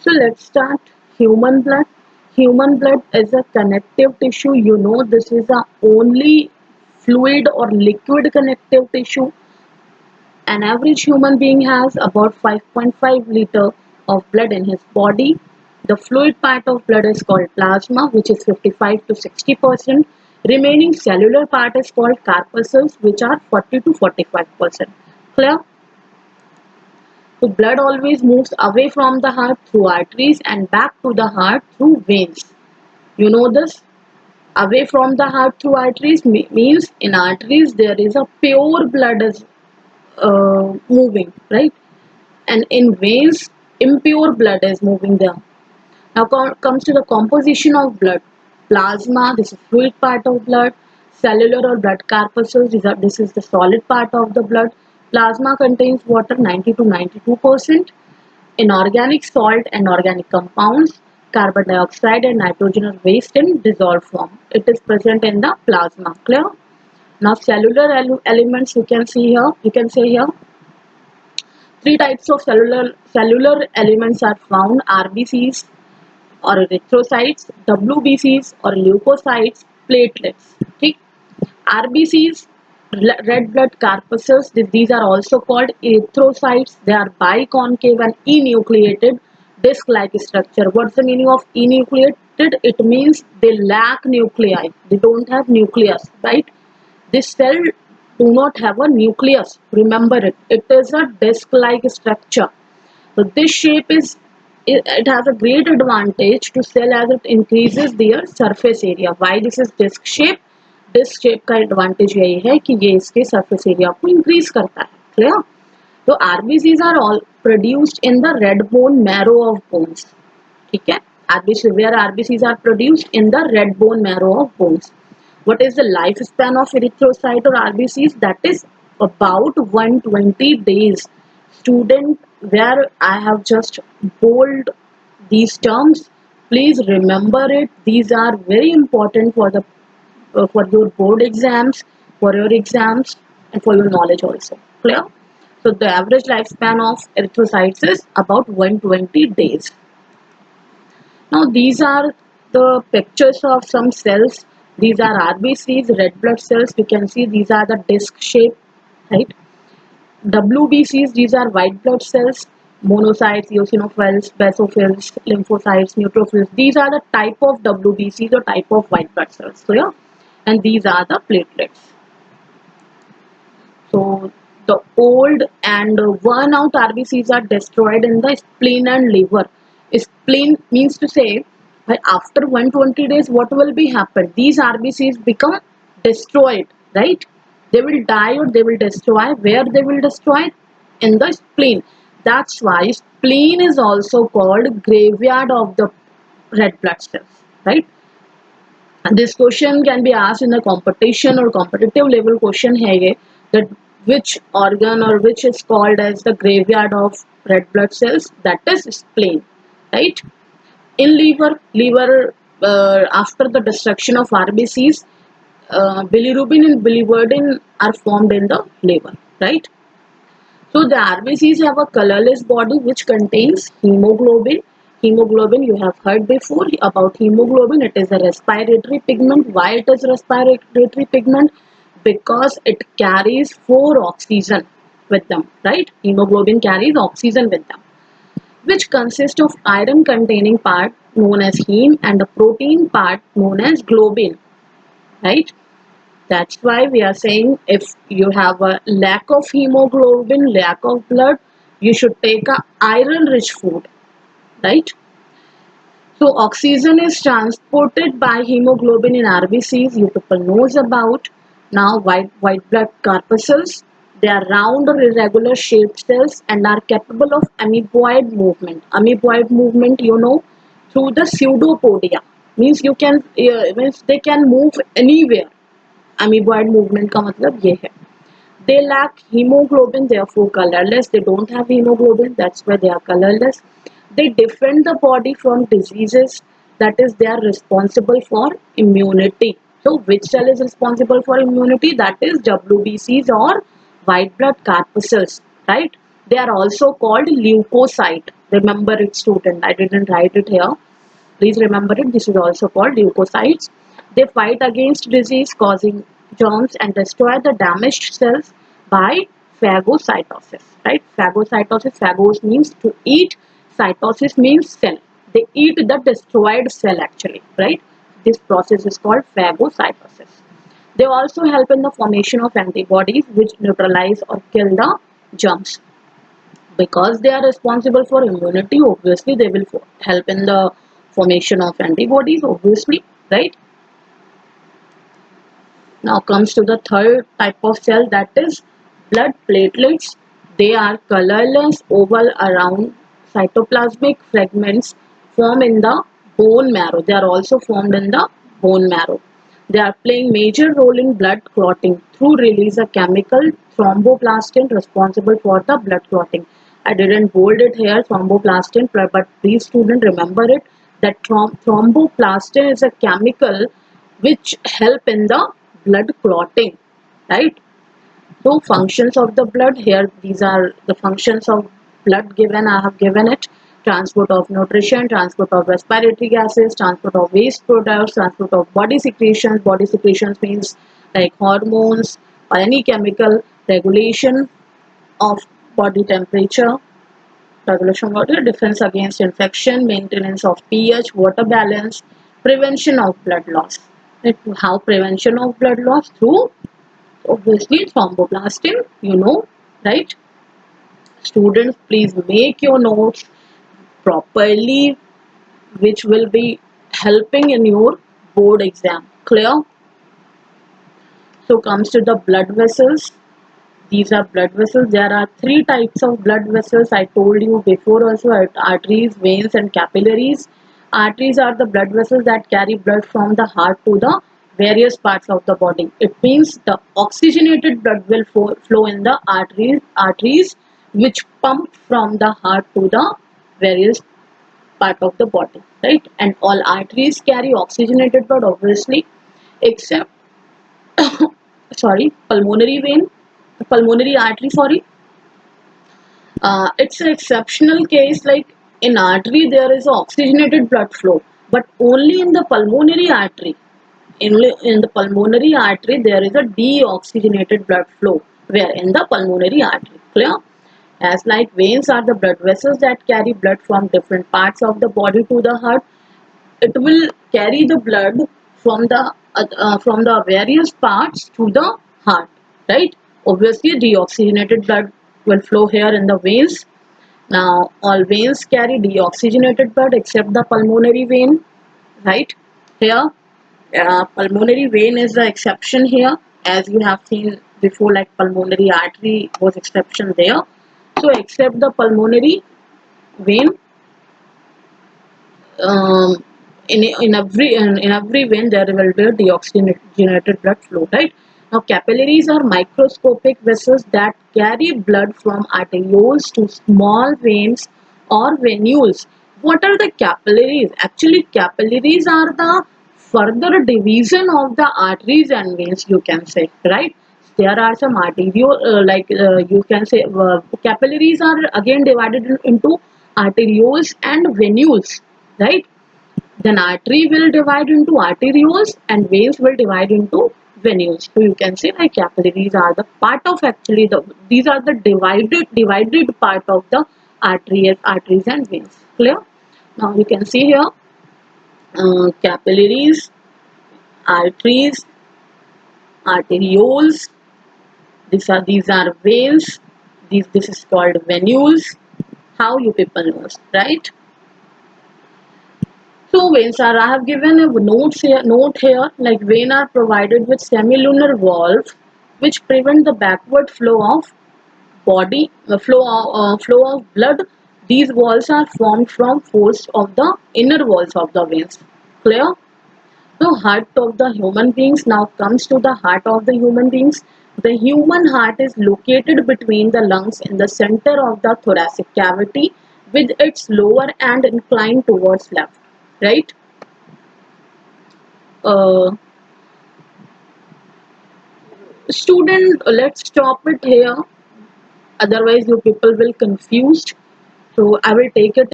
So let's start. Human blood. Human blood is a connective tissue. You know, this is the only fluid or liquid connective tissue. An average human being has about 5.5 liter of blood in his body. The fluid part of blood is called plasma, which is 55 to 60%. Remaining cellular part is called corpuscles, which are 40 to 45%. Clear? So blood always moves away from the heart through arteries and back to the heart through veins. You know this? Away from the heart through arteries means in arteries there is a pure blood is moving, right? And in veins, impure blood is moving there. Now comes to the composition of blood. Plasma, this is fluid part of blood. Cellular or blood corpuscles, this is the solid part of the blood. Plasma contains water 90 to 92%. Inorganic salt and organic compounds, carbon dioxide and nitrogen are waste in dissolved form. It is present in the plasma. Clear? Now cellular elements you can see here. You can say here three types of cellular elements are found: RBCs or erythrocytes, WBCs or leukocytes, platelets. Okay? RBCs, red blood corpuscles, these are also called erythrocytes. They are biconcave and enucleated disc-like structure. What's the meaning of enucleated? It means they lack nuclei. They don't have nucleus, right? This cell do not have a nucleus. Remember it. It is a disc-like structure. So this shape is it has a great advantage to cell as it increases their surface area. Why this is disc shape? Disc shape का advantage यही है कि ये इसके surface area को increase करता है. Clear? तो RBCs are all produced in the red bone marrow of bones. ठीक है? RBC where RBCs are produced in the red bone marrow of bones. What is the lifespan of erythrocyte or RBCs? That is about 120 days. Student, where I have just bold these terms, please remember it. These are very important for your board exams, for your exams, and for your knowledge also. Clear? So the average lifespan of erythrocytes is about 120 days. Now these are the pictures of some cells. These are RBCs, red blood cells. You can see these are the disc shape, right? WBCs, these are white blood cells. Monocytes, eosinophils, basophils, lymphocytes, neutrophils. These are the type of WBCs or type of white blood cells. So yeah, and these are the platelets. So the old and worn out RBCs are destroyed in the spleen and liver. Spleen means to say that after 120 days what will be happen? These RBCs become destroyed, right? They will die or they will destroy. Where they will destroy? In the spleen. That's why spleen is also called graveyard of the red blood cells, right? And this question can be asked in a competition or competitive level question है that which organ or which is called as the graveyard of red blood cells, that is spleen, right? In liver after the destruction of RBCs, bilirubin and biliverdin are formed in the liver, right? So the RBCs have a colorless body which contains hemoglobin. Hemoglobin, you have heard before about hemoglobin. It is a respiratory pigment. Why it is respiratory pigment? Because it carries 4 oxygen with them, right? Hemoglobin carries oxygen with them, which consists of iron containing part known as heme and the protein part known as globin, right? That's why we are saying if you have a lack of hemoglobin, lack of blood, you should take a iron rich food, right? So oxygen is transported by hemoglobin in RBCs. You people knows about. Now white blood corpuscles. They are round or irregular shaped cells and are capable of amoeboid movement. Amoeboid movement, through the pseudopodia. Means means they can move anywhere. Amoeboid movement का मतलब ये है. They lack hemoglobin, therefore colorless. They don't have hemoglobin, that's why they are colorless. They defend the body from diseases, that is, they are responsible for immunity. So, which cell is responsible for immunity? That is WBCs or white blood corpuscles, right? They are also called leukocyte. Remember it, student. I didn't write it here. Please remember it. This is also called leukocytes. They fight against disease causing germs and destroy the damaged cells by phagocytosis. Right? Phagocytosis. Phagos means to eat. Cytosis means cell. They eat the destroyed cell actually. Right? This process is called phagocytosis. They also help in the formation of antibodies which neutralize or kill the germs. Because they are responsible for immunity, obviously they will help in the formation of antibodies, obviously, right? Now comes to the third type of cell, that is blood platelets. They are colorless oval around cytoplasmic fragments formed in the bone marrow. They are also formed in the bone marrow. They are playing major role in blood clotting through release a chemical thromboplastin responsible for the blood clotting. I didn't bold it here, thromboplastin, but please student remember it that thromboplastin is a chemical which help in the blood clotting, right? So functions of the blood here, these are the functions of blood given. I have given it: transport of nutrition, transport of respiratory gases, transport of waste products, transport of body secretions. Body secretions means like hormones or any chemical, regulation of body temperature, regulation of water, defense against infection, maintenance of pH, water balance, prevention of blood loss. Right? How prevention of blood loss? Through obviously thromboplastin, you know, right? Students, please make your notes properly, which will be helping in your board exam. Clear? So comes to the blood vessels. These are blood vessels. There are three types of blood vessels. I told you before also: arteries, veins, and capillaries. Arteries are the blood vessels that carry blood from the heart to the various parts of the body. It means the oxygenated blood will flow in the arteries which pump from the heart to the various part of the body, right? And all arteries carry oxygenated blood, obviously, except sorry, pulmonary artery, sorry. It's an exceptional case, like in artery there is oxygenated blood flow, but only in the pulmonary artery. In the pulmonary artery there is a deoxygenated blood flow, where in the pulmonary artery. Clear? As like veins are the blood vessels that carry blood from different parts of the body to the heart, it will carry the blood from the various parts to the heart, right? Obviously deoxygenated blood will flow here in the veins. Now all veins carry deoxygenated blood except the pulmonary vein, right? Here pulmonary vein is the exception here, as you have seen before, like pulmonary artery was exception there. So except the pulmonary vein, um, in every vein there will be a deoxygenated blood flow, right? Now capillaries are microscopic vessels that carry blood from arterioles to small veins or venules. What are the capillaries? Actually, capillaries are the further division of the arteries and veins, you can say, right? There are some arterial, you can say, capillaries are again divided into arterioles and venules, right? Then artery will divide into arterioles and veins will divide into venules. So you can say like capillaries are the part of, actually these are the divided part of the arteries and veins. Clear? Now you can see here capillaries, arteries, arterioles. These are veins. This is called venules. How you people knows, right? So veins are, I have given a note here, like vein are provided with semilunar valves which prevent the backward flow of flow of blood. These walls are formed from folds of the inner walls of the veins. Clear? So heart of the human beings, now comes to the heart of the human beings. The human heart is located between the lungs in the center of the thoracic cavity, with its lower end inclined towards left. Right? Uh, Student, let's stop it here. Otherwise, you people will confused. So I will take it